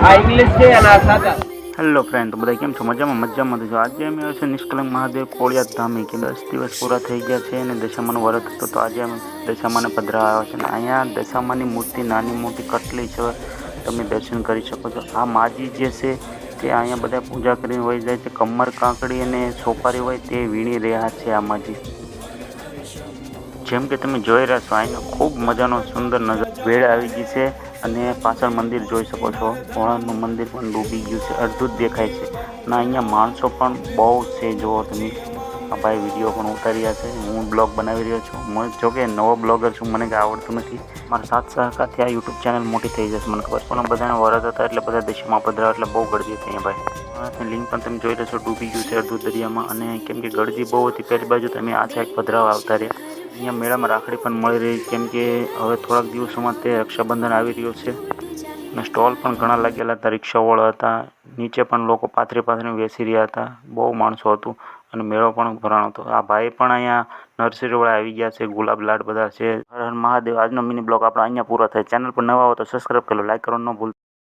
આ ઇંગ્લિશ છે અને આ સાદા. હેલો ફ્રેન્ડ, તો બધા કેમ છો? મજામાં છો? આજે અમે આવ્યો છે નિષ્કલંક મહાદેવ કોળિયાદ ધામે કે 10 દિવસ પૂરા થઈ ગયા છે અને દશામાનું વ્રત હતો. તો આજે અમે દશામાને પધરાવા આવ્યા છે અને અહીંયા દશામાની મૂર્તિ નાની મોટી કેટલી છે, તમે દર્શન કરી શકો છો. આ માજી જે છે તે અહીંયા બધા પૂજા કરીને વહી જાય છે. કમર કાંકડી અને સોપારી હોય તે વીણી રહ્યા છે આ માજી. જેમ કે તમે જોઈ રહ્યા છો, અહીંયા ખૂબ મજાનો સુંદર નજારો વેળ આવી ગઈ છે અને પાછળ મંદિર જોઈ શકો છો. ભોળાનું મંદિર પણ ડૂબી ગયું છે, અડધું જ દેખાય છે અને અહીંયા માણસો પણ બહુ છે. જુઓ તમે, આ ભાઈ વિડીયો પણ ઉતાર્યા છે. હું બ્લોગ બનાવી રહ્યો છું. જો કે નવો બ્લોગર છું, મને કંઈ આવડતું નથી. મારા સાથ સહકારથી આ યુટ્યુબ ચેનલ મોટી થઈ જશે, મને ખબર. પણ બધાને વરસ હતા એટલે બધા દેશમાં પધરાવા એટલે બહુ ગળદી હતી અહીંયા ભાઈ. લિંક પણ તમે જોઈ રહેશો, ડૂબી ગયું છે અડધું દરિયામાં. અને કેમ કે ગળદી બહુ હતી પહેલી બાજુ, તમે આ સાઈડ પધરાવા આવતા રહ્યા. અહીંયા મેળામાં રાખડી પણ મળી રહી, કેમ કે હવે થોડાક દિવસોમાં તે રક્ષાબંધન આવી રહ્યો છે અને સ્ટોલ પણ ઘણા લાગેલા હતા. રિક્ષાવાળા હતા, નીચે પણ લોકો પાથરી બેસી રહ્યા હતા. બહુ માણસો હતું અને મેળો પણ ભરાણો હતો. આ ભાઈ પણ અહીંયા નર્સરીવાળા આવી ગયા છે, ગુલાબ લાડ બધા છે. હર હર મહાદેવ. આજનો મિની બ્લોગ આપણો અહીંયા પૂરો થાય. ચેનલ પર નવા હો તો સબસ્ક્રાઈબ કરો, લાઈક કરવાનું ન ભૂલતા.